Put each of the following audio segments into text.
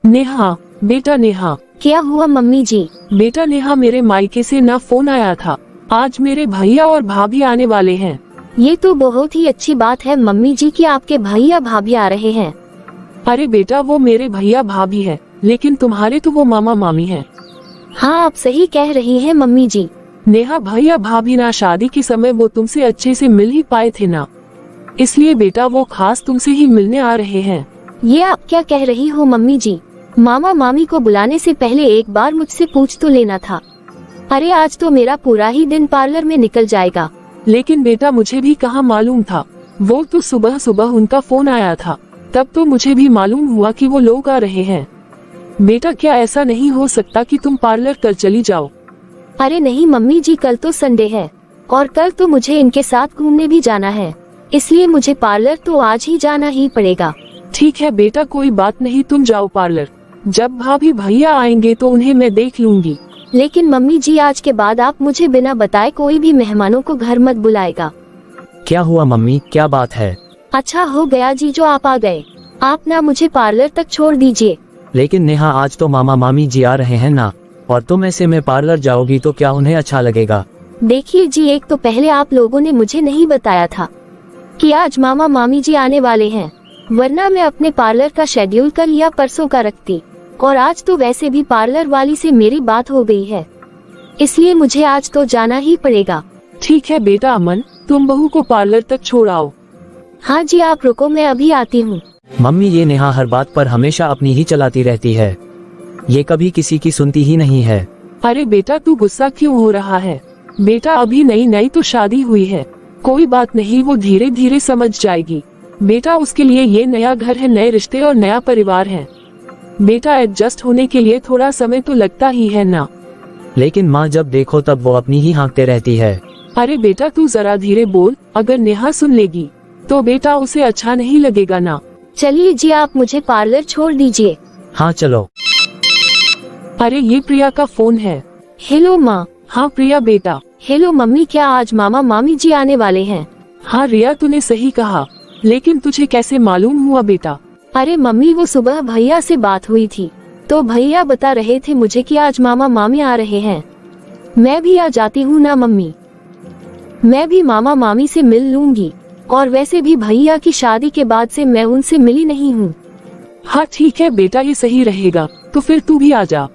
नेहा, बेटा नेहा। क्या हुआ मम्मी जी? बेटा नेहा, मेरे मायके से ना फोन आया था। आज मेरे भैया और भाभी आने वाले हैं। ये तो बहुत ही अच्छी बात है मम्मी जी कि आपके भैया भाभी आ रहे हैं। अरे बेटा, वो मेरे भैया भाभी है, लेकिन तुम्हारे तो वो मामा मामी हैं। हाँ, आप सही कह रही हैं मम्मी जी। नेहा, भैया भाभी ना शादी के समय वो तुमसे अच्छे से मिल ही पाए थे ना, इसलिए बेटा वो खास तुमसे ही मिलने आ रहे हैं। ये आप क्या कह रही हो मम्मी जी? मामा मामी को बुलाने से पहले एक बार मुझसे पूछ तो लेना था। अरे आज तो मेरा पूरा ही दिन पार्लर में निकल जाएगा। लेकिन बेटा मुझे भी कहाँ मालूम था, वो तो सुबह सुबह उनका फोन आया था, तब तो मुझे भी मालूम हुआ कि वो लोग आ रहे हैं। बेटा क्या ऐसा नहीं हो सकता कि तुम पार्लर कल चली जाओ? अरे नहीं मम्मी जी, कल तो संडे है और कल तो मुझे इनके साथ घूमने भी जाना है, इसलिए मुझे पार्लर तो आज ही जाना ही पड़ेगा। ठीक है बेटा, कोई बात नहीं, तुम जाओ पार्लर। जब भाभी भैया आएंगे तो उन्हें मैं देख लूंगी। लेकिन मम्मी जी, आज के बाद आप मुझे बिना बताए कोई भी मेहमानों को घर मत बुलाएगा। क्या हुआ मम्मी, क्या बात है? अच्छा हो गया जी जो आप आ गए। आप ना मुझे पार्लर तक छोड़ दीजिए। लेकिन नेहा, आज तो मामा मामी जी आ रहे हैं ना, और तुम ऐसे में पार्लर जाओगी तो क्या उन्हें अच्छा लगेगा? देखिए जी, एक तो पहले आप लोगों ने मुझे नहीं बताया था कि आज मामा मामी जी आने वाले हैं, वरना मैं अपने पार्लर का शेड्यूल कल या परसों का रखती। और आज तो वैसे भी पार्लर वाली से मेरी बात हो गई है, इसलिए मुझे आज तो जाना ही पड़ेगा। ठीक है बेटा अमन, तुम बहू को पार्लर तक छोड़ आओ। हाँ जी, आप रुको, मैं अभी आती हूँ। मम्मी, ये नेहा हर बात पर हमेशा अपनी ही चलाती रहती है, ये कभी किसी की सुनती ही नहीं है। अरे बेटा तू गुस्सा क्यों हो रहा है? बेटा अभी नई नई तो शादी हुई है, कोई बात नहीं, वो धीरे धीरे समझ जाएगी। बेटा उसके लिए ये नया घर है, नए रिश्ते और नया परिवार है। बेटा एडजस्ट होने के लिए थोड़ा समय तो लगता ही है ना। लेकिन माँ, जब देखो तब वो अपनी ही हाँकते रहती है। अरे बेटा तू जरा धीरे बोल, अगर नेहा सुन लेगी तो बेटा उसे अच्छा नहीं लगेगा ना। चलिए जी, आप मुझे पार्लर छोड़ दीजिए। हाँ चलो। अरे ये प्रिया का फोन है। हेलो माँ। हाँ प्रिया बेटा। हेलो मम्मी, क्या आज मामा मामी जी आने वाले हैं? हाँ रिया, तूने सही कहा, लेकिन तुझे कैसे मालूम हुआ बेटा? अरे मम्मी, वो सुबह भैया से बात हुई थी, तो भैया बता रहे थे मुझे कि आज मामा मामी आ रहे हैं। मैं भी आ जाती हूँ ना मम्मी, मैं भी मामा मामी से मिल लूंगी, और वैसे भी भैया की शादी के बाद से मैं उनसे मिली नहीं हूँ। हाँ ठीक है बेटा, ये सही रहेगा, तो फिर तू भी आ जा।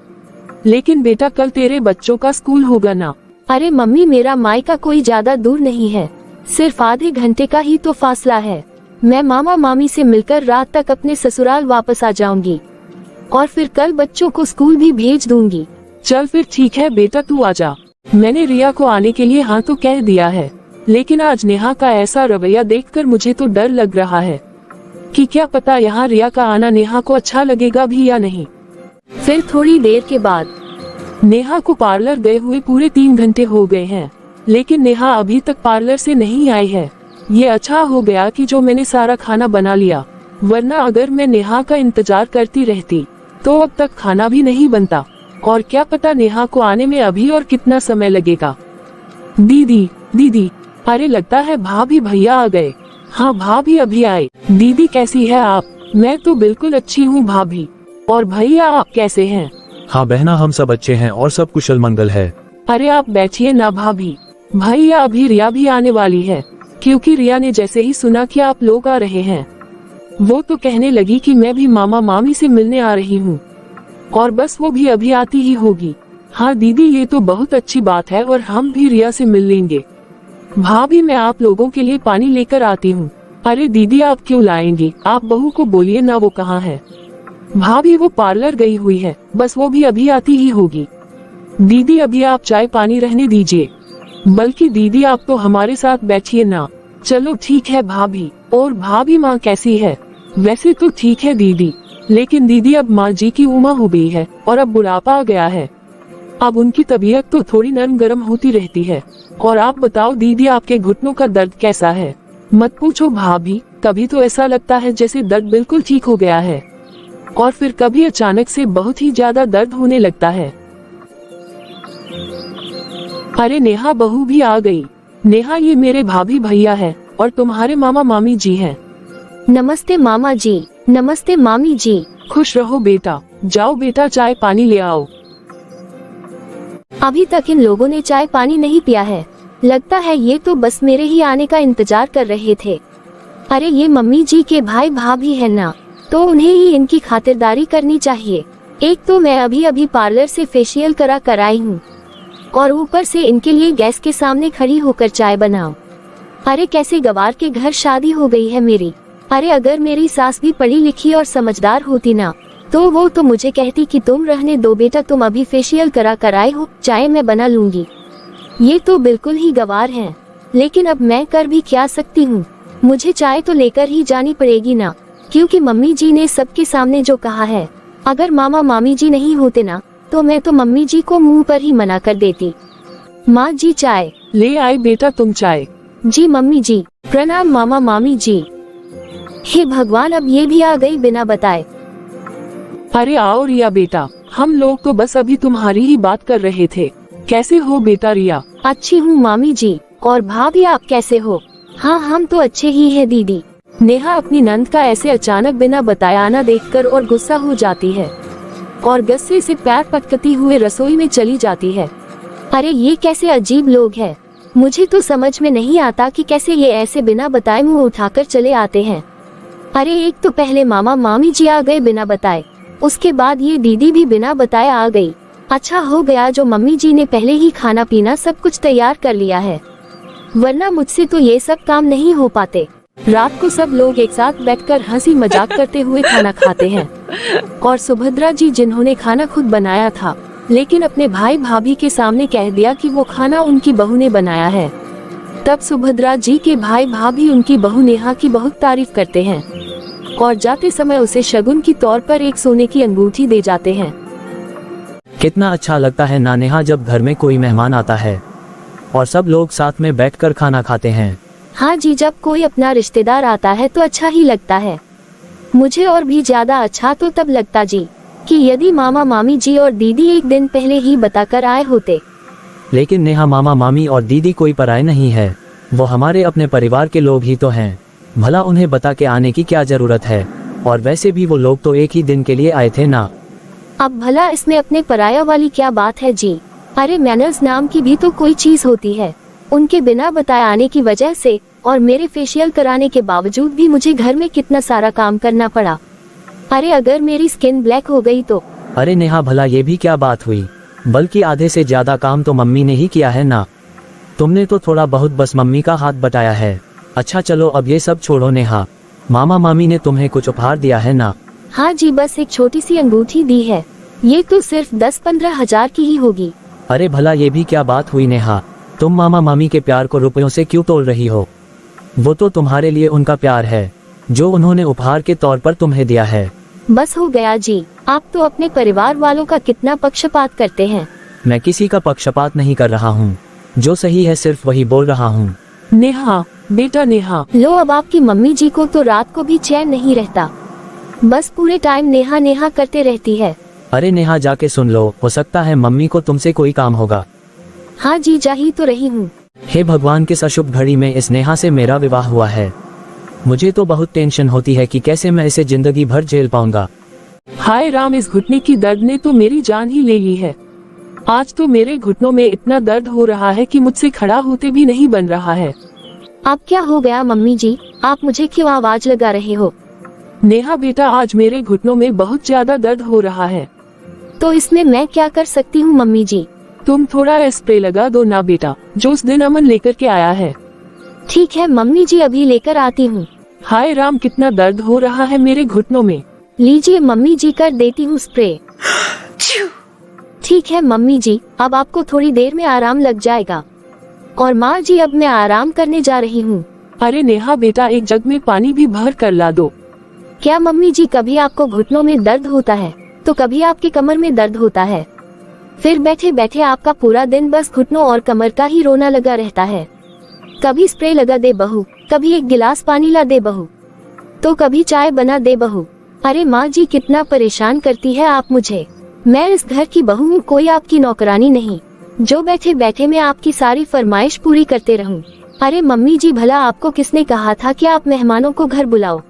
लेकिन बेटा कल तेरे बच्चों का स्कूल होगा ना? अरे मम्मी, मेरा मायका कोई ज्यादा दूर नहीं है, सिर्फ आधे घंटे का ही तो फासला है। मैं मामा मामी से मिलकर रात तक अपने ससुराल वापस आ जाऊंगी, और फिर कल बच्चों को स्कूल भी भेज दूंगी। चल फिर ठीक है बेटा, तू आ जा। मैंने रिया को आने के लिए हाँ तो कह दिया है, लेकिन आज नेहा का ऐसा रवैया देखकर मुझे तो डर लग रहा है कि क्या पता यहाँ रिया का आना नेहा को अच्छा लगेगा भी या नहीं। फिर थोड़ी देर के बाद नेहा को पार्लर गए हुए पूरे 3 घंटे हो गए हैं, लेकिन नेहा अभी तक पार्लर से नहीं आई है। ये अच्छा हो गया कि जो मैंने सारा खाना बना लिया, वरना अगर मैं नेहा का इंतजार करती रहती तो अब तक खाना भी नहीं बनता, और क्या पता नेहा को आने में अभी और कितना समय लगेगा। दीदी दीदी, अरे लगता है भाभी भैया आ गए। हाँ भाभी अभी आए। दीदी कैसी है आप? मैं तो बिल्कुल अच्छी हूँ भाभी, और भैया आप कैसे हैं? हाँ बहना, हम सब अच्छे हैं और सब कुशल मंगल है। अरे आप बैठिए ना भाभी, भैया अभी रिया भी आने वाली है, क्योंकि रिया ने जैसे ही सुना कि आप लोग आ रहे हैं, वो तो कहने लगी कि मैं भी मामा मामी से मिलने आ रही हूँ, और बस वो भी अभी आती ही होगी। हाँ दीदी, ये तो बहुत अच्छी बात है, और हम भी रिया से मिल लेंगे। भाभी मैं आप लोगों के लिए पानी लेकर आती हूँ। अरे दीदी आप क्यों लाएंगी, आप बहू को बोलिए ना वो कहाँ है। भाभी वो पार्लर गई हुई है, बस वो भी अभी आती ही होगी। दीदी अभी आप चाय पानी रहने दीजिए, बल्कि दीदी आप तो हमारे साथ बैठिए ना। चलो ठीक है भाभी। और भाभी माँ कैसी है? वैसे तो ठीक है दीदी, लेकिन दीदी अब माँ जी की उम्र हो गई है और अब बुढ़ापा आ गया है, अब उनकी तबीयत तो थोड़ी नरम गरम होती रहती है। और आप बताओ दीदी, आपके घुटनों का दर्द कैसा है? मत पूछो भाभी, कभी तो ऐसा लगता है जैसे दर्द बिल्कुल ठीक हो गया है, और फिर कभी अचानक से बहुत ही ज्यादा दर्द होने लगता है। अरे नेहा बहू भी आ गई। नेहा ये मेरे भाभी भैया है, और तुम्हारे मामा मामी जी हैं। नमस्ते मामा जी। नमस्ते मामी जी। खुश रहो बेटा, जाओ बेटा चाय पानी ले आओ। अभी तक इन लोगों ने चाय पानी नहीं पिया है। लगता है ये तो बस मेरे ही आने का इंतजार कर रहे थे। अरे ये मम्मी जी के भाई भाभी है ना, तो उन्हें ही इनकी खातिरदारी करनी चाहिए। एक तो मैं अभी अभी पार्लर से फेशियल करा कर आई हूँ और ऊपर से इनके लिए गैस के सामने खड़ी होकर चाय बनाओ। अरे कैसे गवार के घर शादी हो गई है मेरी। अरे अगर मेरी सास भी पढ़ी लिखी और समझदार होती ना, तो वो तो मुझे कहती कि तुम रहने दो बेटा, तुम अभी फेशियल करा कर आए हो, चाय मैं बना लूंगी। ये तो बिल्कुल ही गवार हैं। लेकिन अब मैं कर भी क्या सकती हूँ, मुझे चाय तो लेकर ही जानी पड़ेगी ना, क्योंकि मम्मी जी ने सबके सामने जो कहा है। अगर मामा मामी जी नहीं होते ना, तो मैं तो मम्मी जी को मुंह पर ही मना कर देती। माँ जी चाय ले आए बेटा तुम चाय। जी मम्मी जी। प्रणाम मामा मामी जी। हे भगवान, अब ये भी आ गई बिना बताए। अरे आओ रिया बेटा, हम लोग तो बस अभी तुम्हारी ही बात कर रहे थे। कैसे हो बेटा रिया? अच्छी हूँ मामी जी। और भाभी आप कैसे हो? हाँ हम तो अच्छे ही हैं दीदी। नेहा अपनी नंद का ऐसे अचानक बिना बताए आना देखकर और गुस्सा हो जाती है और गुस्से से पैर पटकती हुए रसोई में चली जाती है। अरे ये कैसे अजीब लोग हैं, मुझे तो समझ में नहीं आता कि कैसे ये ऐसे बिना बताए मुंह उठाकर चले आते हैं। अरे एक तो पहले मामा मामी जी आ गए बिना बताए, उसके बाद ये दीदी भी बिना बताए आ गई। अच्छा हो गया जो मम्मी जी ने पहले ही खाना पीना सब कुछ तैयार कर लिया है, वरना मुझसे तो ये सब काम नहीं हो पाते। रात को सब लोग एक साथ बैठकर हंसी मजाक करते हुए खाना खाते हैं और सुभद्रा जी जिन्होंने खाना खुद बनाया था, लेकिन अपने भाई भाभी के सामने कह दिया कि वो खाना उनकी बहू ने बनाया है, तब सुभद्रा जी के भाई भाभी उनकी बहू नेहा की बहुत तारीफ करते हैं और जाते समय उसे शगुन की तौर पर एक सोने की अंगूठी दे जाते हैं। कितना अच्छा लगता है ना नेहा, जब घर में कोई मेहमान आता है और सब लोग साथ में बैठकर खाना खाते हैं। हाँ जी, जब कोई अपना रिश्तेदार आता है तो अच्छा ही लगता है। मुझे और भी ज्यादा अच्छा तो तब लगता जी कि यदि मामा मामी जी और दीदी एक दिन पहले ही बताकर आए होते। लेकिन नेहा मामा मामी और दीदी कोई पराये नहीं है, वो हमारे अपने परिवार के लोग ही तो हैं। भला उन्हें बता के आने की क्या जरूरत है, और वैसे भी वो लोग तो एक ही दिन के लिए आए थे ना। अब भला इसमें अपने पराया वाली क्या बात है जी। अरे मैनर्स नाम की भी तो कोई चीज होती है। उनके बिना बताए आने की वजह से और मेरे फेशियल कराने के बावजूद भी मुझे घर में कितना सारा काम करना पड़ा। अरे अगर मेरी स्किन ब्लैक हो गई तो। अरे नेहा भला ये भी क्या बात हुई, बल्कि आधे से ज्यादा काम तो मम्मी ने ही किया है ना। तुमने तो थोड़ा बहुत बस मम्मी का हाथ बटाया है। अच्छा चलो अब ये सब छोड़ो नेहा, मामा मामी ने तुम्हें कुछ उपहार दिया है ना? हाँ जी, बस एक छोटी सी अंगूठी दी है, ये तो सिर्फ 10-15 हजार की ही होगी। अरे भला ये भी क्या बात हुई नेहा, तुम मामा मामी के प्यार को रुपयों से क्यों तोल रही हो? वो तो तुम्हारे लिए उनका प्यार है जो उन्होंने उपहार के तौर पर तुम्हें दिया है। बस हो गया जी, आप तो अपने परिवार वालों का कितना पक्षपात करते हैं। मैं किसी का पक्षपात नहीं कर रहा हूँ, जो सही है सिर्फ वही बोल रहा हूँ। नेहा बेटा नेहा। लो अब आपकी मम्मी जी को तो रात को भी चैन नहीं रहता, बस पूरे टाइम नेहा नेहा करते रहती है। अरे नेहा जाके सुन लो, हो सकता है मम्मी को तुमसे कोई काम होगा। हाँ जी, जा ही तो रही हूँ। हे भगवान, किस अशुभ घड़ी में इस नेहा से मेरा विवाह हुआ है। मुझे तो बहुत टेंशन होती है कि कैसे मैं इसे जिंदगी भर झेल पाऊंगा। हाय राम, इस घुटने की दर्द ने तो मेरी जान ही ले ली है। आज तो मेरे घुटनों में इतना दर्द हो रहा है कि मुझसे खड़ा होते भी नहीं बन रहा है। अब क्या हो गया मम्मी जी, आप मुझे क्यों आवाज लगा रहे हो? नेहा बेटा, आज मेरे घुटनों में बहुत ज्यादा दर्द हो रहा है। तो इसमें मैं क्या कर सकती हूँ मम्मी जी? तुम थोड़ा स्प्रे लगा दो ना बेटा, जो उस दिन अमन लेकर के आया है। ठीक है मम्मी जी, अभी लेकर आती हूँ। हाय राम, कितना दर्द हो रहा है मेरे घुटनों में। लीजिए मम्मी जी, कर देती हूँ स्प्रे। ठीक है मम्मी जी, अब आपको थोड़ी देर में आराम लग जाएगा। और माँ जी, अब मैं आराम करने जा रही हूँ। अरे नेहा बेटा, एक जग में पानी भी भर कर ला दो। क्या मम्मी जी, कभी आपको घुटनों में दर्द होता है तो कभी आपकी कमर में दर्द होता है, फिर बैठे बैठे आपका पूरा दिन बस घुटनों और कमर का ही रोना लगा रहता है। कभी स्प्रे लगा दे बहू, कभी एक गिलास पानी ला दे बहू, तो कभी चाय बना दे बहू। अरे माँ जी, कितना परेशान करती है आप मुझे। मैं इस घर की बहू हूँ, कोई आपकी नौकरानी नहीं जो बैठे बैठे मैं आपकी सारी फरमाइश पूरी करते रहूं। अरे मम्मी जी, भला आपको किसने कहा था कि आप मेहमानों को घर बुलाओ?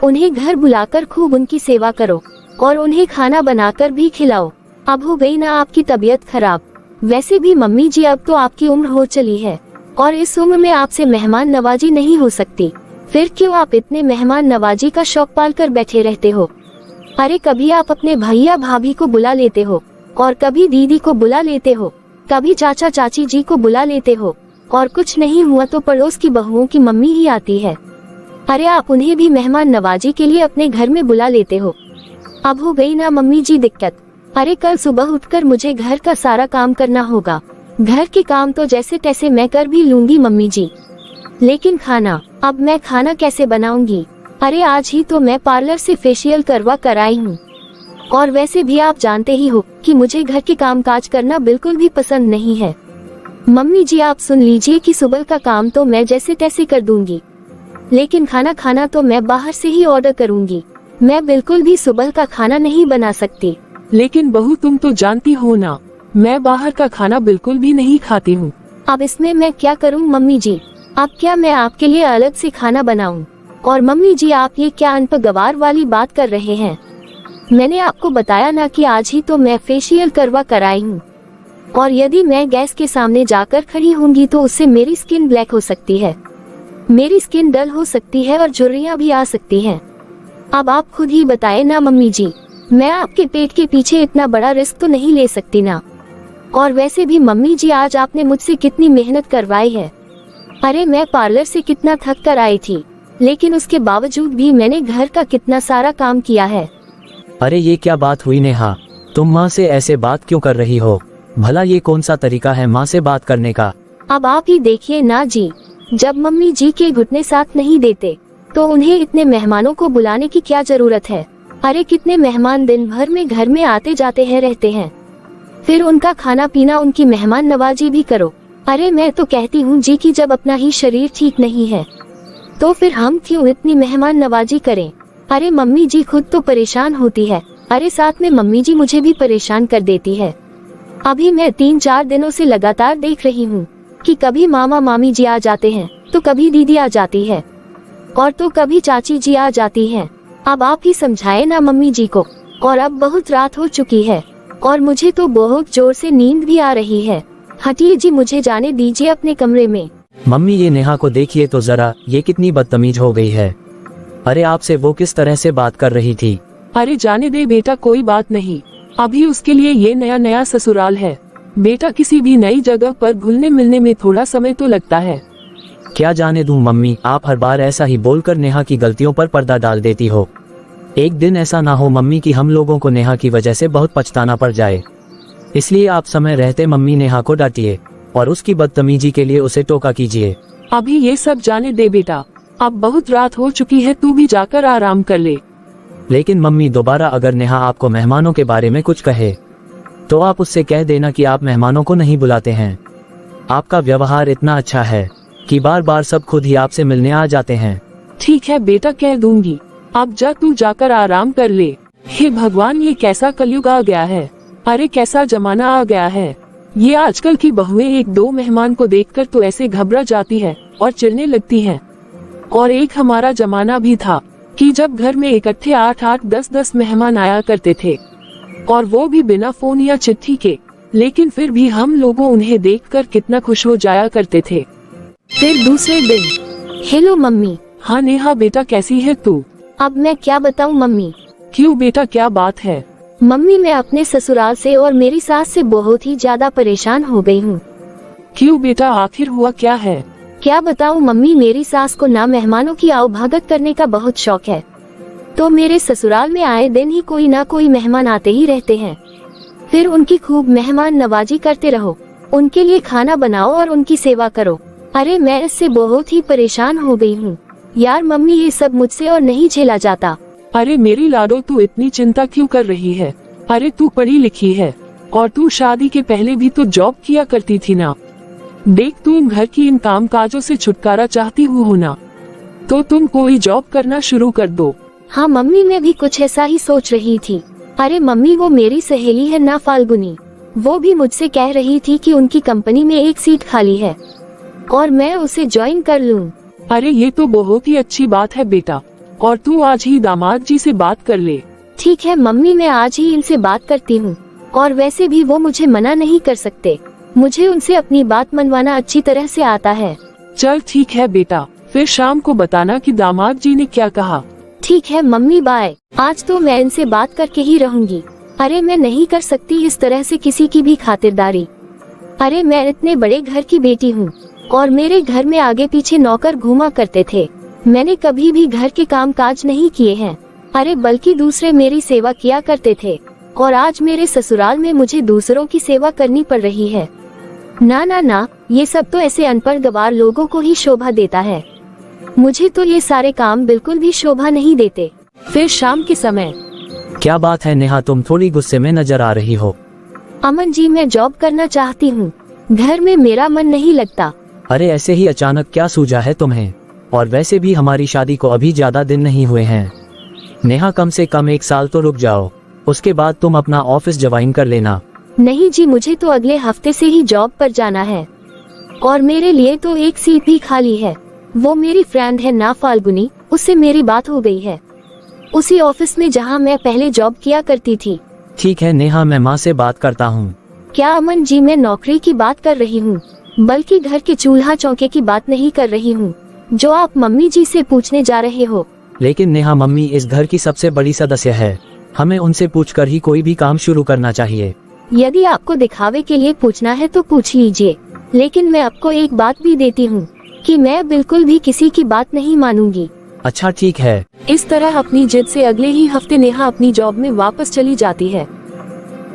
उन्हें घर बुलाकर खूब उनकी सेवा करो, और उन्हें खाना बनाकर भी खिलाओ। अब हो गई ना आपकी तबीयत खराब। वैसे भी मम्मी जी अब तो आपकी उम्र हो चली है और इस उम्र में आपसे मेहमान नवाजी नहीं हो सकती। फिर क्यों आप इतने मेहमान नवाजी का शौक पाल कर बैठे रहते हो? अरे कभी आप अपने भैया भाभी को बुला लेते हो और कभी दीदी को बुला लेते हो, कभी चाचा चाची जी को बुला लेते हो और कुछ नहीं हुआ तो पड़ोस की बहुओं की मम्मी ही आती है। अरे आप उन्हें भी मेहमान नवाजी के लिए अपने घर में बुला लेते हो। अब हो गई ना मम्मी जी दिक्कत। अरे कल सुबह उठकर मुझे घर का सारा काम करना होगा। घर के काम तो जैसे तैसे मैं कर भी लूंगी मम्मी जी, लेकिन खाना, अब मैं खाना कैसे बनाऊंगी? अरे आज ही तो मैं पार्लर से फेशियल करवा कर आई हूँ और वैसे भी आप जानते ही हो कि मुझे घर के काम काज करना बिल्कुल भी पसंद नहीं है। मम्मी जी आप सुन लीजिए कि सुबह का काम तो मैं जैसे तैसे कर दूंगी, लेकिन खाना खाना तो मैं बाहर से ही ऑर्डर करूंगी। मैं बिल्कुल भी सुबह का खाना नहीं बना सकती। लेकिन बहू तुम तो जानती हो ना, मैं बाहर का खाना बिल्कुल भी नहीं खाती हूँ। अब इसमें मैं क्या करूँ मम्मी जी? अब क्या मैं आपके लिए अलग से खाना बनाऊं? और मम्मी जी आप ये क्या अनपगवार वाली बात कर रहे हैं? मैंने आपको बताया ना कि आज ही तो मैं फेशियल करवा कर आई हूँ और यदि मैं गैस के सामने जाकर खड़ी होंगी तो उससे मेरी स्किन ब्लैक हो सकती है, मेरी स्किन डल हो सकती है और झुर्रियाँ भी आ सकती हैं। अब आप खुद ही बताए ना मम्मी जी, मैं आपके पेट के पीछे इतना बड़ा रिस्क तो नहीं ले सकती ना। और वैसे भी मम्मी जी आज आपने मुझसे कितनी मेहनत करवाई है। अरे मैं पार्लर से कितना थक कर आई थी, लेकिन उसके बावजूद भी मैंने घर का कितना सारा काम किया है। अरे ये क्या बात हुई नेहा, तुम माँ से ऐसे बात क्यों कर रही हो? भला ये कौन सा तरीका है माँ से बात करने का? अब आप ही देखिए ना जी, जब मम्मी जी के घुटने साथ नहीं देते तो उन्हें इतने मेहमानों को बुलाने की क्या जरूरत है? अरे कितने मेहमान दिन भर में घर में आते जाते हैं रहते हैं, फिर उनका खाना पीना, उनकी मेहमान नवाजी भी करो। अरे मैं तो कहती हूँ जी कि जब अपना ही शरीर ठीक नहीं है तो फिर हम क्यों इतनी मेहमान नवाजी करें? अरे मम्मी जी खुद तो परेशान होती है, अरे साथ में मम्मी जी मुझे भी परेशान कर देती है। अभी मैं 3-4 दिनों से लगातार देख रही हूँ कि कभी मामा मामी जी आ जाते हैं तो कभी दीदी आ जाती है और तो कभी चाची जी आ जाती हैं। अब आप ही समझाए ना मम्मी जी को। और अब बहुत रात हो चुकी है और मुझे तो बहुत जोर से नींद भी आ रही है। हटिए जी, मुझे जाने दीजिए अपने कमरे में। मम्मी ये नेहा को देखिए तो जरा, ये कितनी बदतमीज हो गई है। अरे आपसे वो किस तरह से बात कर रही थी? अरे जाने दे बेटा, कोई बात नहीं। अभी उसके लिए ये नया नया ससुराल है। बेटा किसी भी नई जगह पर घुलने मिलने में थोड़ा समय तो लगता है। क्या जाने दूं मम्मी, आप हर बार ऐसा ही बोलकर नेहा की गलतियों पर पर्दा डाल देती हो। एक दिन ऐसा ना हो मम्मी कि हम लोगों को नेहा की वजह से बहुत पछताना पड़ जाए। इसलिए आप समय रहते मम्मी नेहा को डांटिए और उसकी बदतमीजी के लिए उसे टोका कीजिए। अभी ये सब जाने दे बेटा, अब बहुत रात हो चुकी है, तू भी जाकर आराम कर ले। लेकिन मम्मी दोबारा अगर नेहा आपको मेहमानों के बारे में कुछ कहे तो आप उससे कह देना कि आप मेहमानों को नहीं बुलाते हैं। आपका व्यवहार इतना अच्छा है कि बार बार सब खुद ही आपसे मिलने आ जाते हैं। ठीक है बेटा, कह दूंगी। अब जा तू जाकर आराम कर ले। हे भगवान, ये कैसा कलयुग आ गया है। अरे कैसा जमाना आ गया है। ये आजकल की बहुएं 1-2 मेहमान को देखकर तो ऐसे घबरा जाती है और चिढ़ने लगती हैं। और एक हमारा जमाना भी था कि जब घर में इकट्ठे 8-8, 10-10 मेहमान आया करते थे और वो भी बिना फोन या चिट्ठी के, लेकिन फिर भी हम लोगों उन्हें देखकर कितना खुश हो जाया करते थे। फिर दूसरे दिन, हेलो मम्मी। हाँ नेहा बेटा, कैसी है तू? अब मैं क्या बताऊं मम्मी? क्यों बेटा, क्या बात है? मम्मी मैं अपने ससुराल से और मेरी सास से बहुत ही ज्यादा परेशान हो गई हूँ। क्यों बेटा, आखिर हुआ क्या है? क्या बताऊं मम्मी, मेरी सास को ना मेहमानों की आवभगत करने का बहुत शौक है, तो मेरे ससुराल में आए दिन ही कोई ना कोई मेहमान आते ही रहते हैं। फिर उनकी खूब मेहमान नवाजी करते रहो, उनके लिए खाना बनाओ और उनकी सेवा करो। अरे मैं इससे बहुत ही परेशान हो गई हूँ यार। मम्मी ये सब मुझसे और नहीं झेला जाता। अरे मेरी लाडो, तू इतनी चिंता क्यों कर रही है? अरे तू पढ़ी लिखी है और तू शादी के पहले भी तो जॉब किया करती थी ना। देख, तुम घर की इन काम काजों से छुटकारा चाहती हो ना, तो तुम कोई जॉब करना शुरू कर दो। हाँ मम्मी, मैं भी कुछ ऐसा ही सोच रही थी। अरे मम्मी, वो मेरी सहेली है ना फाल्गुनी, वो भी मुझसे कह रही थी कि उनकी कंपनी में एक सीट खाली है और मैं उसे ज्वाइन कर लूं। अरे ये तो बहुत ही अच्छी बात है बेटा, और तू आज ही दामाद जी से बात कर ले। ठीक है मम्मी, मैं आज ही इनसे बात करती हूँ। और वैसे भी वो मुझे मना नहीं कर सकते, मुझे उनसे अपनी बात मनवाना अच्छी तरह से आता है। चल ठीक है बेटा, फिर शाम को बताना कि दामाद जी ने क्या कहा। ठीक है मम्मी, बाय। आज तो मैं इनसे बात करके ही रहूंगी। अरे मैं नहीं कर सकती इस तरह से किसी की भी खातिरदारी। अरे मैं इतने बड़े घर की बेटी हूँ और मेरे घर में आगे पीछे नौकर घूमा करते थे। मैंने कभी भी घर के काम काज नहीं किए हैं। अरे बल्कि दूसरे मेरी सेवा किया करते थे और आज मेरे ससुराल में मुझे दूसरों की सेवा करनी पड़ रही है। ना ना ना, ये सब तो ऐसे अनपढ़ गवार लोगों को ही शोभा देता है। मुझे तो ये सारे काम बिल्कुल भी शोभा नहीं देते। फिर शाम के समय, क्या बात है नेहा, तुम थोड़ी गुस्से में नजर आ रही हो। अमन जी, मैं जॉब करना चाहती हूँ, घर में मेरा मन नहीं लगता। अरे ऐसे ही अचानक क्या सूझा है तुम्हें? और वैसे भी हमारी शादी को अभी ज्यादा दिन नहीं हुए हैं। नेहा कम से कम 1 साल तो रुक जाओ, उसके बाद तुम अपना ऑफिस ज्वाइन कर लेना। नहीं जी, मुझे तो अगले हफ्ते से ही जॉब पर जाना है और मेरे लिए तो एक सीट भी खाली है। वो मेरी फ्रेंड है ना फाल्गुनी, उससे मेरी बात हो गई है, उसी ऑफिस में जहाँ मैं पहले जॉब किया करती थी। ठीक है नेहा, मैं माँ से बात करता हूँ। क्या अमन जी, मैं नौकरी की बात कर रही हूँ, बल्कि घर के चूल्हा चौके की बात नहीं कर रही हूँ जो आप मम्मी जी से पूछने जा रहे हो। लेकिन नेहा, मम्मी इस घर की सबसे बड़ी सदस्य है, हमें उनसे पूछकर ही कोई भी काम शुरू करना चाहिए। यदि आपको दिखावे के लिए पूछना है तो पूछ लीजिए, लेकिन मैं आपको एक बात भी देती हूँ कि मैं बिल्कुल भी किसी की बात नहीं मानूंगी। अच्छा ठीक है। इस तरह अपनी जिद से अगले ही हफ्ते नेहा अपनी जॉब में वापस चली जाती है।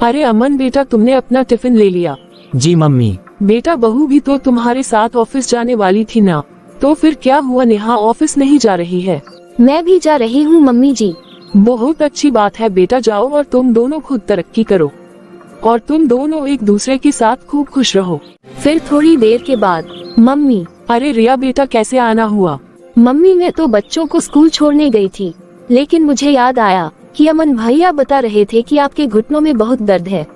अरे अमन बेटा, तुमने अपना टिफिन ले लिया? जी मम्मी। बेटा, बहू भी तो तुम्हारे साथ ऑफिस जाने वाली थी ना, तो फिर क्या हुआ, नेहा ऑफिस नहीं जा रही है? मैं भी जा रही हूँ मम्मी जी। बहुत अच्छी बात है बेटा, जाओ और तुम दोनों खुद तरक्की करो और तुम दोनों एक दूसरे के साथ खूब खुश रहो। फिर थोड़ी देर के बाद, मम्मी, अरे रिया बेटा, कैसे आना हुआ? मम्मी मैं तो बच्चों को स्कूल छोड़ने गई थी, लेकिन मुझे याद आया कि अमन भैया बता रहे थे कि आपके घुटनों में बहुत दर्द है,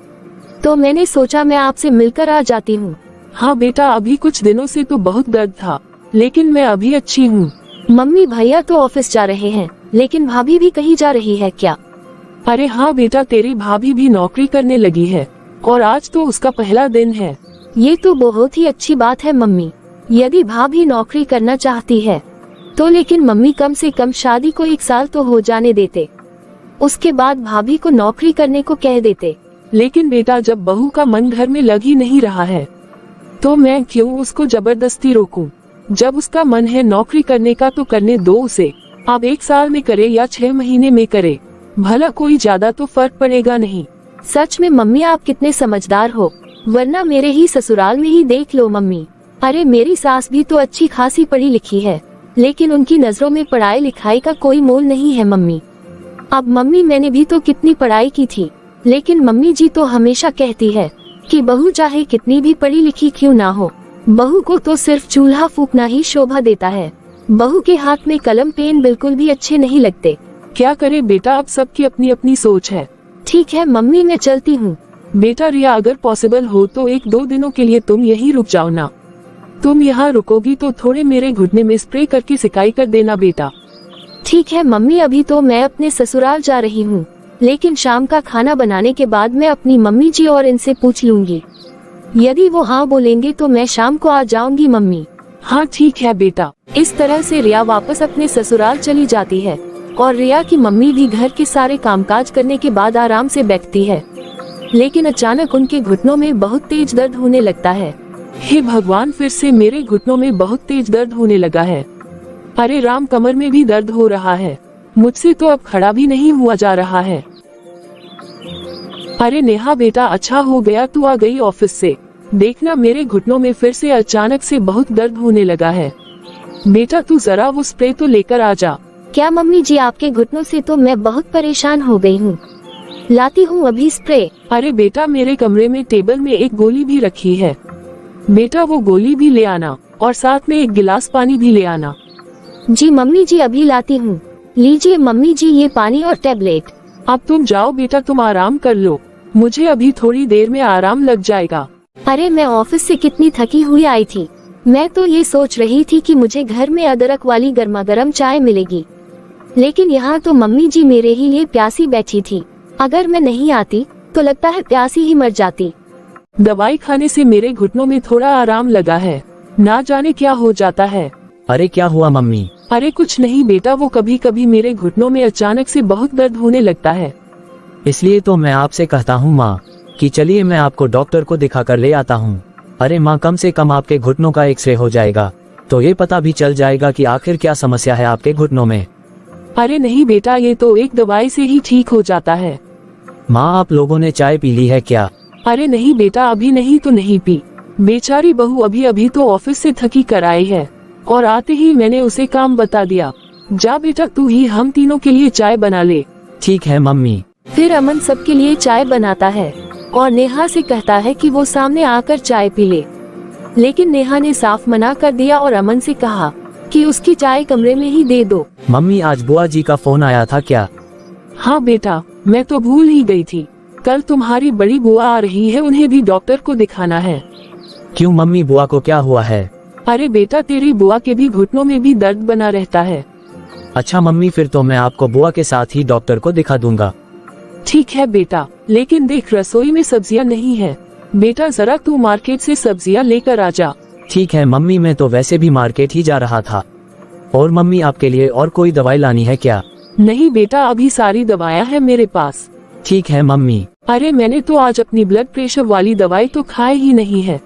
तो मैंने सोचा मैं आपसे मिलकर आ जाती हूँ। हाँ बेटा, अभी कुछ दिनों से तो बहुत दर्द था, लेकिन मैं अभी अच्छी हूँ। मम्मी, भैया तो ऑफिस जा रहे हैं, लेकिन भाभी भी कहीं जा रही है क्या? अरे हाँ बेटा, तेरी भाभी भी नौकरी करने लगी है और आज तो उसका पहला दिन है। ये तो बहुत ही अच्छी बात है मम्मी। यदि भाभी नौकरी करना चाहती है तो, लेकिन मम्मी कम से कम शादी को 1 साल तो हो जाने देते, उसके बाद भाभी को नौकरी करने को कह देते। लेकिन बेटा, जब बहू का मन घर में लग ही नहीं रहा है तो मैं क्यों उसको जबरदस्ती रोकूं? जब उसका मन है नौकरी करने का तो करने दो उसे। अब 1 साल में करे या 6 महीने में करे, भला कोई ज्यादा तो फर्क पड़ेगा नहीं। सच में मम्मी, आप कितने समझदार हो, वरना मेरे ही ससुराल में ही देख लो मम्मी। अरे मेरी सास भी तो अच्छी खासी पढ़ी लिखी है, लेकिन उनकी नजरों में पढ़ाई लिखाई का कोई मोल नहीं है मम्मी। अब मम्मी, मैंने भी तो कितनी पढ़ाई की थी, लेकिन मम्मी जी तो हमेशा कहती है कि बहू चाहे कितनी भी पढ़ी लिखी क्यों ना हो, बहू को तो सिर्फ चूल्हा फूकना ही शोभा देता है। बहू के हाथ में कलम पेन बिल्कुल भी अच्छे नहीं लगते। क्या करे बेटा, अब सबकी अपनी अपनी सोच है। ठीक है मम्मी, मैं चलती हूँ। बेटा रिया, अगर पॉसिबल हो तो 1-2 दिनों के लिए तुम यहीं रुक जाओ ना। तुम यहाँ रुकोगी तो थोड़े मेरे घुटने में स्प्रे करके सिकाई कर देना बेटा। ठीक है मम्मी, अभी तो मैं अपने ससुराल जा रही हूँ, लेकिन शाम का खाना बनाने के बाद मैं अपनी मम्मी जी और इनसे पूछ लूंगी। यदि वो हाँ बोलेंगे तो मैं शाम को आ जाऊंगी मम्मी। हाँ ठीक है बेटा। इस तरह से रिया वापस अपने ससुराल चली जाती है और रिया की मम्मी भी घर के सारे कामकाज करने के बाद आराम से बैठती है, लेकिन अचानक उनके घुटनों में बहुत तेज दर्द होने लगता है। हे भगवान, फिर से मेरे घुटनों में बहुत तेज दर्द होने लगा है। अरे राम, कमर में भी दर्द हो रहा है, मुझसे तो अब खड़ा भी नहीं हुआ जा रहा है। अरे नेहा बेटा, अच्छा हो गया तू आ गई ऑफिस से। देखना, मेरे घुटनों में फिर से अचानक से बहुत दर्द होने लगा है। बेटा तू जरा वो स्प्रे तो लेकर आ जा। क्या मम्मी जी, आपके घुटनों से तो मैं बहुत परेशान हो गई हूँ, लाती हूँ अभी स्प्रे। अरे बेटा, मेरे कमरे में टेबल में एक गोली भी रखी है, बेटा वो गोली भी ले आना और साथ में 1 गिलास पानी भी ले आना। जी मम्मी जी, अभी लाती हूँ। लीजिए मम्मी जी, ये पानी और टेबलेट। अब तुम जाओ बेटा, तुम आराम कर लो, मुझे अभी थोड़ी देर में आराम लग जाएगा। अरे मैं ऑफिस से कितनी थकी हुई आई थी, मैं तो ये सोच रही थी कि मुझे घर में अदरक वाली गर्मा गर्म चाय मिलेगी, लेकिन यहाँ तो मम्मी जी मेरे ही लिए प्यासी बैठी थी। अगर मैं नहीं आती तो लगता है प्यासी ही मर जाती। दवाई खाने से मेरे घुटनों में थोड़ा आराम लगा है, ना जाने क्या हो जाता है। अरे क्या हुआ मम्मी? अरे कुछ नहीं बेटा, वो कभी कभी मेरे घुटनों में अचानक से बहुत दर्द होने लगता है। इसलिए तो मैं आपसे कहता हूँ माँ कि चलिए मैं आपको डॉक्टर को दिखा कर ले आता हूँ। अरे माँ, कम से कम आपके घुटनों का एक्सरे हो जाएगा तो ये पता भी चल जाएगा कि आखिर क्या समस्या है आपके घुटनों में। अरे नहीं बेटा, ये तो एक दवाई से ही ठीक हो जाता है। माँ, आप लोगों ने चाय पी ली है क्या? अरे नहीं बेटा, अभी नहीं तो नहीं पी। बेचारी बहू अभी अभी तो ऑफिस से थकी कर आई है और आते ही मैंने उसे काम बता दिया। जा बेटा, तू ही हम तीनों के लिए चाय बना ले। ठीक है मम्मी। फिर अमन सबके लिए चाय बनाता है और नेहा से कहता है कि वो सामने आकर चाय पी ले। लेकिन नेहा ने साफ मना कर दिया और अमन से कहा कि उसकी चाय कमरे में ही दे दो। मम्मी, आज बुआ जी का फोन आया था क्या? हाँ बेटा, मैं तो भूल ही गई थी। कल तुम्हारी बड़ी बुआ आ रही है, उन्हें भी डॉक्टर को दिखाना है। क्यों मम्मी, बुआ को क्या हुआ है? अरे बेटा, तेरी बुआ के भी घुटनों में भी दर्द बना रहता है। अच्छा मम्मी, फिर तो मैं आपको बुआ के साथ ही डॉक्टर को दिखा दूंगा। ठीक है बेटा, लेकिन देख रसोई में सब्जियां नहीं है। बेटा जरा तू मार्केट से सब्जियां लेकर आ जा। ठीक है मम्मी, मैं तो वैसे भी मार्केट ही जा रहा था। और मम्मी, आपके लिए और कोई दवाई लानी है क्या? नहीं बेटा, अभी सारी दवाइयां हैं मेरे पास। ठीक है मम्मी। अरे मैंने तो आज अपनी ब्लड प्रेशर वाली दवाई तो खाई ही नहीं है।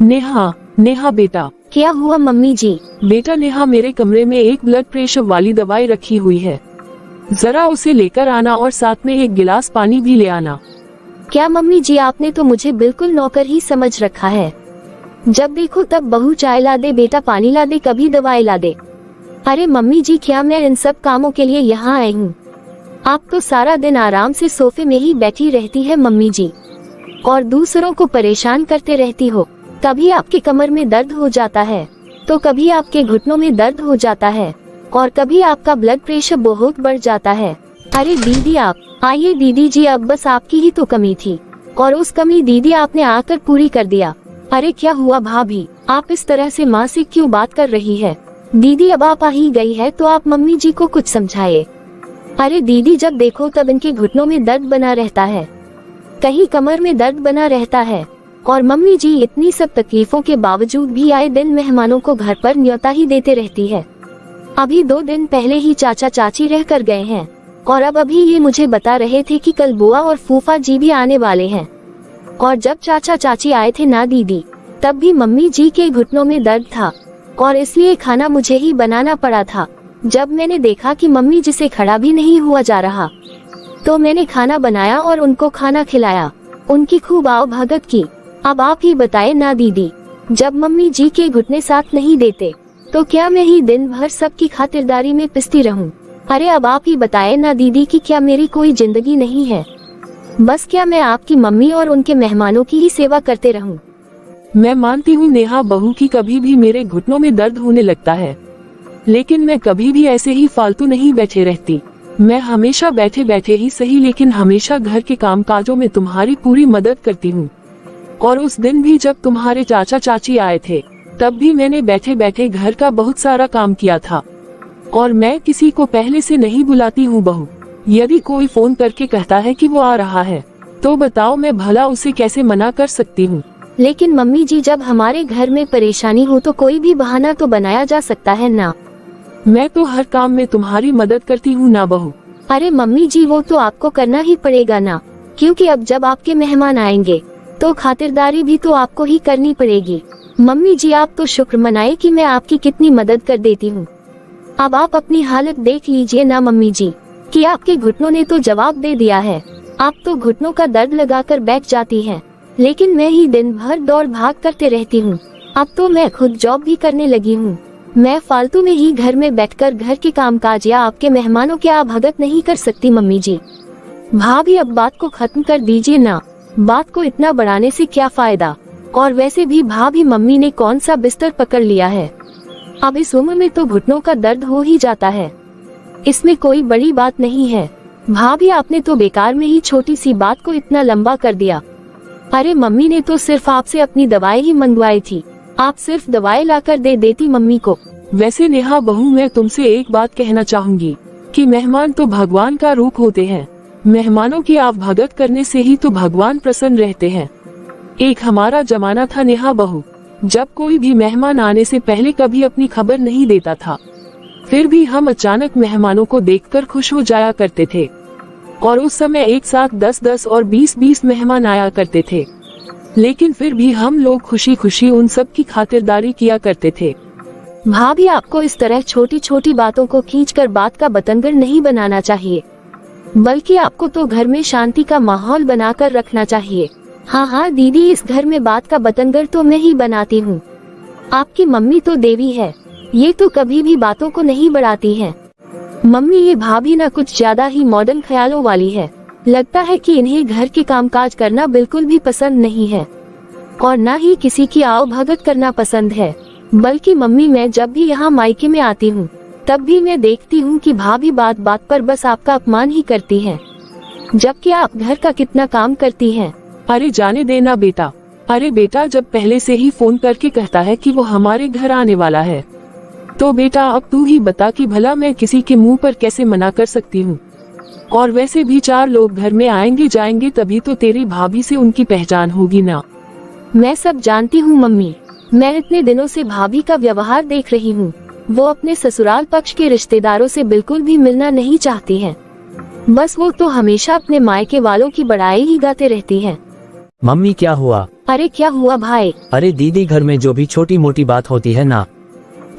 नेहा बेटा। क्या हुआ मम्मी जी? बेटा नेहा, मेरे कमरे में एक ब्लड प्रेशर वाली दवाई रखी हुई है, जरा उसे लेकर आना और साथ में एक गिलास पानी भी ले आना। क्या मम्मी जी, आपने तो मुझे बिल्कुल नौकर ही समझ रखा है। जब देखो तब बहू चाय ला दे, बेटा पानी ला दे, कभी दवाई ला दे। अरे मम्मी जी, क्या मैं इन सब कामों के लिए यहाँ आई हूँ? आप तो सारा दिन आराम से सोफे में ही बैठी रहती है मम्मी जी और दूसरों को परेशान करते रहती हो। कभी आपके कमर में दर्द हो जाता है तो कभी आपके घुटनों में दर्द हो जाता है और कभी आपका ब्लड प्रेशर बहुत बढ़ जाता है। अरे दीदी आप आइए दीदी जी, अब बस आपकी ही तो कमी थी और उस कमी दीदी आपने आकर पूरी कर दिया। अरे क्या हुआ भाभी, आप इस तरह से माँ से क्यों बात कर रही है? दीदी अब आप आ ही गई है तो आप मम्मी जी को कुछ समझाइए। अरे दीदी, जब देखो तब इनके घुटनों में दर्द बना रहता है, कहीं कमर में दर्द बना रहता है और मम्मी जी इतनी सब तकलीफों के बावजूद भी आए दिन मेहमानों को घर पर न्योता ही देते रहती है। अभी 2 दिन पहले ही चाचा चाची रह कर गए हैं और अब अभी ये मुझे बता रहे थे कि कल बुआ और फूफा जी भी आने वाले हैं। और जब चाचा चाची आए थे ना दीदी, तब भी मम्मी जी के घुटनों में दर्द था और इसलिए खाना मुझे ही बनाना पड़ा था। जब मैंने देखा कि मम्मी जी से खड़ा भी नहीं हुआ जा रहा तो मैंने खाना बनाया और उनको खाना खिलाया, उनकी खूब आओ भगत की। अब आप ही बताए ना दीदी, जब मम्मी जी के घुटने साथ नहीं देते तो क्या मैं ही दिन भर सबकी खातिरदारी में पिसती रहूं? अरे अब आप ही बताए ना दीदी कि क्या मेरी कोई जिंदगी नहीं है? बस क्या मैं आपकी मम्मी और उनके मेहमानों की ही सेवा करते रहूं? मैं मानती हूँ नेहा बहू की कभी भी मेरे घुटनों में दर्द होने लगता है, लेकिन मैं कभी भी ऐसे ही फालतू नहीं बैठे रहती। मैं हमेशा बैठे बैठे ही सही, लेकिन हमेशा घर के कामकाजों में तुम्हारी पूरी मदद करती हूँ। और उस दिन भी जब तुम्हारे चाचा चाची आए थे, तब भी मैंने बैठे बैठे घर का बहुत सारा काम किया था। और मैं किसी को पहले से नहीं बुलाती हूँ बहू। यदि कोई फोन करके कहता है कि वो आ रहा है तो बताओ मैं भला उसे कैसे मना कर सकती हूँ? लेकिन मम्मी जी, जब हमारे घर में परेशानी हो तो कोई भी बहाना तो बनाया जा सकता है ना। मैं तो हर काम में तुम्हारी मदद करती हूँ ना बहू। अरे मम्मी जी, वो तो आपको करना ही पड़ेगा ना, क्योंकि अब जब आपके मेहमान आएंगे तो खातिरदारी भी तो आपको ही करनी पड़ेगी। मम्मी जी, आप तो शुक्र मनाए कि मैं आपकी कितनी मदद कर देती हूँ। अब आप अपनी हालत देख लीजिए ना मम्मी जी, कि आपके घुटनों ने तो जवाब दे दिया है। आप तो घुटनों का दर्द लगाकर बैठ जाती हैं, लेकिन मैं ही दिन भर दौड़ भाग करते रहती हूँ। अब तो मैं खुद जॉब भी करने लगी हूँ। मैं फालतू में ही घर में बैठकर घर के कामकाज या आपके मेहमानों की आभगत नहीं कर सकती मम्मी जी। भाभी, अब बात को खत्म कर दीजिए ना, बात को इतना बढ़ाने से क्या फायदा? और वैसे भी भाभी, मम्मी ने कौन सा बिस्तर पकड़ लिया है? अब इस उम्र में तो घुटनों का दर्द हो ही जाता है, इसमें कोई बड़ी बात नहीं है। भाभी, आपने तो बेकार में ही छोटी सी बात को इतना लंबा कर दिया। अरे मम्मी ने तो सिर्फ आपसे अपनी दवाई ही मंगवाई थी, आप सिर्फ दवाई लाकर दे देती मम्मी को। वैसे नेहा बहू, मैं तुमसे एक बात कहना चाहूंगी। कि मेहमान तो भगवान का रूप होते हैं। मेहमानों की आवभगत करने से ही तो भगवान प्रसन्न रहते हैं। एक हमारा जमाना था नेहा बहू, जब कोई भी मेहमान आने से पहले कभी अपनी खबर नहीं देता था, फिर भी हम अचानक मेहमानों को देखकर खुश हो जाया करते थे। और उस समय एक साथ 10-10 और 20-20 मेहमान आया करते थे, लेकिन फिर भी हम लोग खुशी खुशी उन सब की खातिरदारी किया करते थे। भाभी, आपको इस तरह छोटी छोटी बातों को खींचकर बात का बतंगड़ नहीं बनाना चाहिए, बल्कि आपको तो घर में शांति का माहौल बनाकर रखना चाहिए। हाँ दीदी, इस घर में बात का बतंगड़ तो मैं ही बनाती हूँ। आपकी मम्मी तो देवी है, ये तो कभी भी बातों को नहीं बढ़ाती है। मम्मी, ये भाभी ना कुछ ज्यादा ही मॉडर्न ख्यालों वाली है। लगता है कि इन्हें घर के कामकाज करना बिल्कुल भी पसंद नहीं है और ना ही किसी की आवभगत करना पसंद है। बल्कि मम्मी, मैं जब भी यहाँ मायके में आती हूँ तब भी मैं देखती हूँ कि भाभी बात बात पर बस आपका अपमान ही करती हैं, जबकि आप घर का कितना काम करती हैं। अरे जाने देना बेटा। अरे बेटा, जब पहले से ही फोन करके कहता है कि वो हमारे घर आने वाला है, तो बेटा अब तू ही बता कि भला मैं किसी के मुंह पर कैसे मना कर सकती हूँ। और वैसे भी 4 लोग घर में आएंगे जाएंगे तभी तो तेरी भाभी से उनकी पहचान होगी ना। मैं सब जानती हूँ मम्मी, मैं इतने दिनों से भाभी का व्यवहार देख रही हूँ। वो अपने ससुराल पक्ष के रिश्तेदारों से बिल्कुल भी मिलना नहीं चाहती हैं। बस वो तो हमेशा अपने मायके वालों की बड़ाई ही गाते रहती हैं। मम्मी क्या हुआ? अरे क्या हुआ भाई? अरे दीदी, घर में जो भी छोटी मोटी बात होती है ना,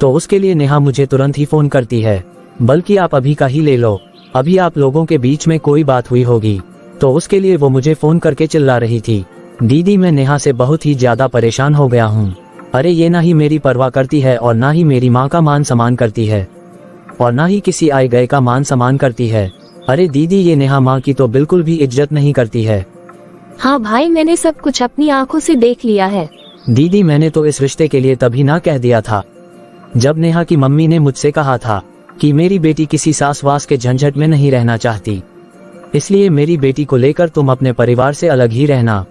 तो उसके लिए नेहा मुझे तुरंत ही फोन करती है। बल्कि आप अभी का ही ले लो, अभी आप लोगों के बीच में कोई बात हुई होगी तो उसके लिए वो मुझे फोन करके चिल्ला रही थी। दीदी, मैं नेहा से बहुत ही ज्यादा परेशान हो गया हूँ। अरे ये ना ही मेरी परवाह करती है और ना ही मेरी माँ का मान सम्मान करती है और ना ही किसी आए गए का मान सम्मान करती है। अरे दीदी, ये नेहा माँ की तो बिल्कुल भी इज्जत नहीं करती है। हाँ भाई, मैंने सब कुछ अपनी आंखों से देख लिया है। दीदी, मैंने तो इस रिश्ते के लिए तभी ना कह दिया था जब नेहा की मम्मी ने मुझसे कहा था कि मेरी बेटी किसी सास वास के झंझट में नहीं रहना चाहती, इसलिए मेरी बेटी को लेकर तुम अपने परिवार से अलग ही रहना।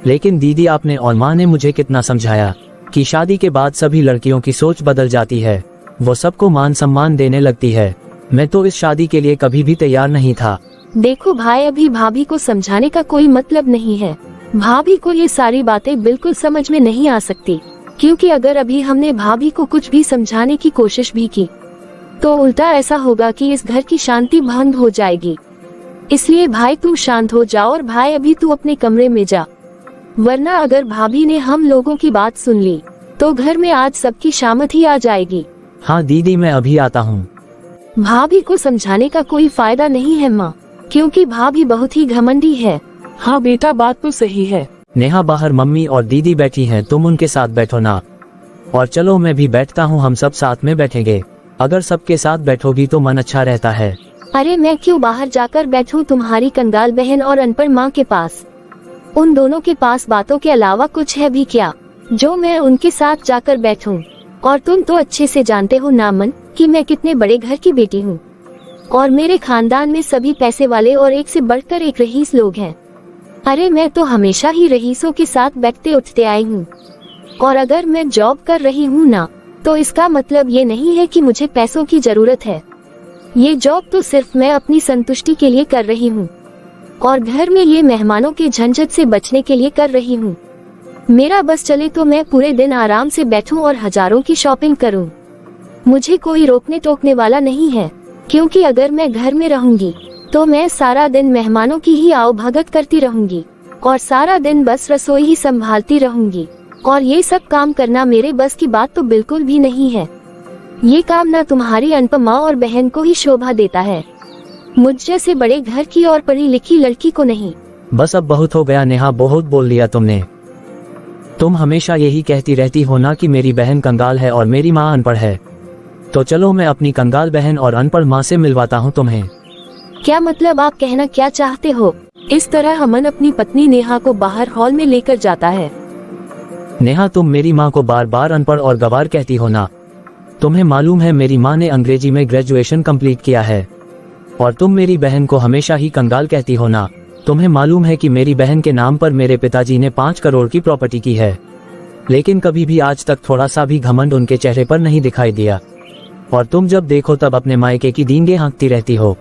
लेकिन दीदी, आपने और माँ ने मुझे कितना समझाया कि शादी के बाद सभी लड़कियों की सोच बदल जाती है, वो सबको मान सम्मान देने लगती है। मैं तो इस शादी के लिए कभी भी तैयार नहीं था। देखो भाई, अभी भाभी को समझाने का कोई मतलब नहीं है। भाभी को ये सारी बातें बिल्कुल समझ में नहीं आ सकती, क्योंकि अगर अभी हमने भाभी को कुछ भी समझाने की कोशिश भी की तो उल्टा ऐसा होगा कि इस घर की शांति भंग हो जाएगी। इसलिए भाई तू शांत हो जा और भाई अभी तू अपने कमरे में जा, वरना अगर भाभी ने हम लोगों की बात सुन ली तो घर में आज सबकी शामत ही आ जाएगी। हाँ दीदी, मैं अभी आता हूँ। भाभी को समझाने का कोई फायदा नहीं है माँ, क्योंकि भाभी बहुत ही घमंडी है। हाँ बेटा, बात तो सही है। नेहा, बाहर मम्मी और दीदी बैठी हैं, तुम उनके साथ बैठो ना। और चलो मैं भी बैठता हूँ, हम सब साथ में बैठेंगे। अगर सबके साथ बैठोगी तो मन अच्छा रहता है। अरे मैं क्यों बाहर जाकर बैठूं तुम्हारी कंगाल बहन और अनपढ़ माँ के पास? उन दोनों के पास बातों के अलावा कुछ है भी क्या जो मैं उनके साथ जाकर बैठूं? और तुम तो अच्छे से जानते हो नामन कि मैं कितने बड़े घर की बेटी हूँ और मेरे खानदान में सभी पैसे वाले और एक से बढ़कर एक रईस लोग हैं। अरे मैं तो हमेशा ही रईसों के साथ बैठते उठते आई हूँ, और अगर मैं जॉब कर रही हूँ ना, तो इसका मतलब ये नहीं है कि मुझे पैसों की जरूरत है। ये जॉब तो सिर्फ मैं अपनी संतुष्टि के लिए कर रही हूँ और घर में ये मेहमानों के झंझट से बचने के लिए कर रही हूँ। मेरा बस चले तो मैं पूरे दिन आराम से बैठूं और हजारों की शॉपिंग करूं। मुझे कोई रोकने टोकने वाला नहीं है, क्योंकि अगर मैं घर में रहूंगी तो मैं सारा दिन मेहमानों की ही आवभगत करती रहूंगी और सारा दिन बस रसोई ही संभालती रहूंगी, और ये सब काम करना मेरे बस की बात तो बिल्कुल भी नहीं है। ये काम ना तुम्हारी अनपढ़ माँ और बहन को ही शोभा देता है, मुझ जैसे बड़े घर की और पढ़ी लिखी लड़की को नहीं। बस अब बहुत हो गया नेहा, बहुत बोल लिया तुमने। तुम हमेशा यही कहती रहती हो ना कि मेरी बहन कंगाल है और मेरी माँ अनपढ़ है, तो चलो मैं अपनी कंगाल बहन और अनपढ़ माँ से मिलवाता हूँ तुम्हें। क्या मतलब, आप कहना क्या चाहते हो? इस तरह अमन अपनी पत्नी नेहा को बाहर हॉल में लेकर जाता है। नेहा, तुम मेरी माँ को बार बार अनपढ़ और गवार कहती हो ना। तुम्हें मालूम है मेरी माँ ने अंग्रेजी में ग्रेजुएशन कंप्लीट किया है, और तुम मेरी बहन को हमेशा ही कंगाल कहती हो ना। तुम्हें मालूम है कि मेरी बहन के नाम पर मेरे पिताजी ने 5 करोड़ की प्रॉपर्टी की है, लेकिन कभी भी आज तक थोड़ा सा भी घमंड उनके चेहरे पर नहीं दिखाई दिया। और तुम जब देखो तब अपने मायके की दींगे हाँकती रहती हो।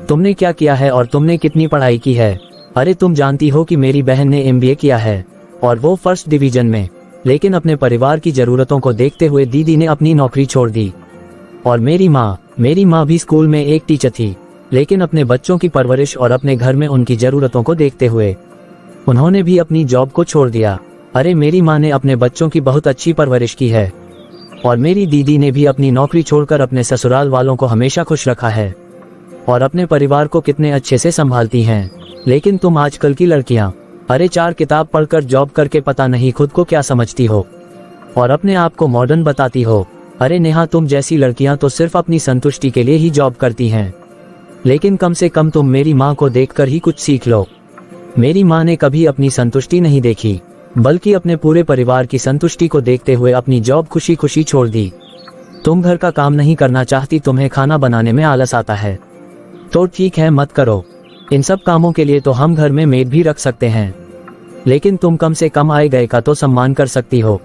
तुमने क्या किया है और तुमने कितनी पढ़ाई की है? अरे तुम जानती हो कि मेरी बहन ने MBA किया है और वो फर्स्ट डिवीजन में, लेकिन अपने परिवार की जरूरतों को देखते हुए दीदी ने अपनी नौकरी छोड़ दी। और मेरी माँ भी स्कूल में एक टीचर थी, लेकिन अपने बच्चों की परवरिश और अपने घर में उनकी जरूरतों को देखते हुए उन्होंने भी अपनी जॉब को छोड़ दिया। अरे मेरी माँ ने अपने बच्चों की बहुत अच्छी परवरिश की है और मेरी दीदी ने भी अपनी नौकरी छोड़कर अपने ससुराल वालों को हमेशा खुश रखा है और अपने परिवार को कितने अच्छे से संभालती हैं। लेकिन तुम आजकल की लड़कियां, अरे 4 किताब पढ़कर जॉब करके पता नहीं खुद को क्या समझती हो और अपने आप को मॉडर्न बताती हो। अरे नेहा, तुम जैसी लड़कियां तो सिर्फ अपनी संतुष्टि के लिए ही जॉब करती हैं, लेकिन कम से कम तुम मेरी माँ को देखकर ही कुछ सीख लो। मेरी माँ ने कभी अपनी संतुष्टि नहीं देखी, बल्कि अपने पूरे परिवार की संतुष्टि को देखते हुए अपनी जॉब खुशी खुशी छोड़ दी। तुम घर का काम नहीं करना चाहती, तुम्हें खाना बनाने में आलस आता है, तो ठीक है मत करो। इन सब कामों के लिए तो हम घर में मेड भी रख सकते हैं, लेकिन तुम कम से कम आए गए का तो सम्मान कर सकती हो।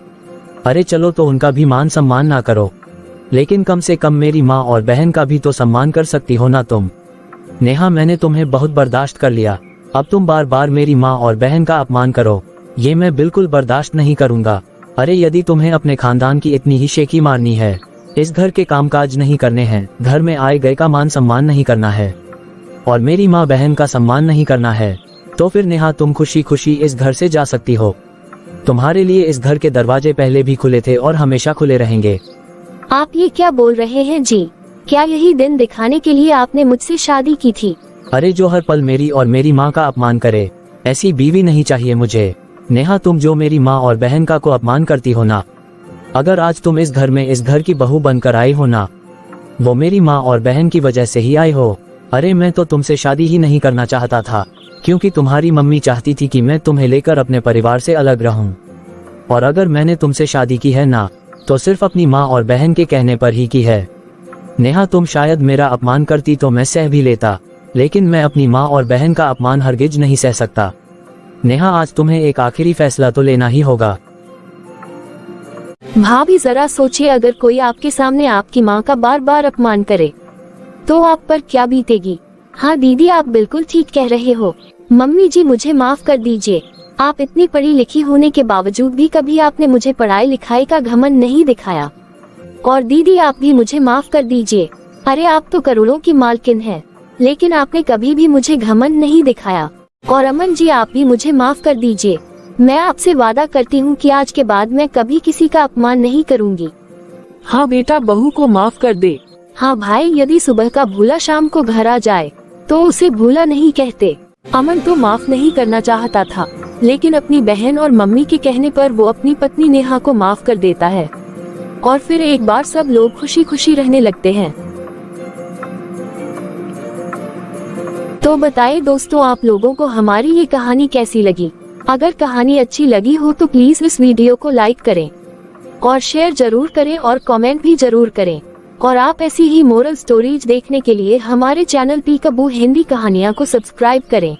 अरे चलो तो उनका भी मान सम्मान ना करो, लेकिन कम से कम मेरी माँ और बहन का भी तो सम्मान कर सकती हो ना तुम। नेहा, मैंने तुम्हें बहुत बर्दाश्त कर लिया, अब तुम बार बार मेरी माँ और बहन का अपमान करो, ये मैं बिल्कुल बर्दाश्त नहीं करूँगा। अरे यदि तुम्हें अपने खानदान की इतनी ही शेखी मारनी है, इस घर के कामकाज नहीं करने हैं, घर में आए गए का मान सम्मान नहीं करना है और मेरी माँ बहन का सम्मान नहीं करना है, तो फिर नेहा तुम खुशी खुशी इस घर से जा सकती हो। तुम्हारे लिए इस घर के दरवाजे पहले भी खुले थे और हमेशा खुले रहेंगे। आप ये क्या बोल रहे हैं जी? क्या यही दिन दिखाने के लिए आपने मुझसे शादी की थी? अरे जो हर पल मेरी और मेरी माँ का अपमान करे, ऐसी बीवी नहीं चाहिए मुझे। नेहा, तुम जो मेरी माँ और बहन का को अपमान करती हो ना, अगर आज तुम इस घर में इस घर की बहू बनकर आई हो ना, वो मेरी माँ और बहन की वजह से ही आई हो। अरे मैं तो तुमसे शादी ही नहीं करना चाहता था, क्योंकि तुम्हारी मम्मी चाहती थी कि मैं तुम्हें लेकर अपने परिवार से अलग रहूं। और अगर मैंने तुमसे शादी की है ना, तो सिर्फ अपनी माँ और बहन के कहने पर ही की है। नेहा, तुम शायद मेरा अपमान करती तो मैं सह भी लेता, लेकिन मैं अपनी माँ और बहन का अपमान हरगिज नहीं सह सकता। नेहा, आज तुम्हें एक आखिरी फैसला तो लेना ही होगा। भाभी जरा सोचिए, अगर कोई आपके सामने आपकी माँ का बार बार अपमान करे तो आप पर क्या बीतेगी? हाँ दीदी, आप बिल्कुल ठीक कह रहे हो। मम्मी जी, मुझे माफ कर दीजिए। आप इतनी पढ़ी लिखी होने के बावजूद भी कभी आपने मुझे पढ़ाई लिखाई का घमंड नहीं दिखाया। और दीदी, आप भी मुझे माफ कर दीजिए। अरे आप तो करोड़ों की मालकिन हैं, लेकिन आपने कभी भी मुझे घमंड नहीं दिखाया। और अमन जी, आप भी मुझे माफ कर दीजिए। मैं आपसे वादा करती हूँ कि आज के बाद मैं कभी किसी का अपमान नहीं करूँगी। हाँ बेटा, बहू को माफ कर दे। हाँ भाई, यदि सुबह का भूला शाम को घर आ जाए तो उसे भूला नहीं कहते। अमन तो माफ नहीं करना चाहता था, लेकिन अपनी बहन और मम्मी के कहने पर वो अपनी पत्नी नेहा को माफ कर देता है और फिर एक बार सब लोग खुशी खुशी रहने लगते हैं। तो बताइए दोस्तों, आप लोगों को हमारी ये कहानी कैसी लगी? अगर कहानी अच्छी लगी हो तो प्लीज इस वीडियो को लाइक करें और शेयर जरूर करें और कमेंट भी जरूर करें। और आप ऐसी ही मोरल स्टोरीज देखने के लिए हमारे चैनल पीकाबू हिंदी कहानियाँ को सब्सक्राइब करें।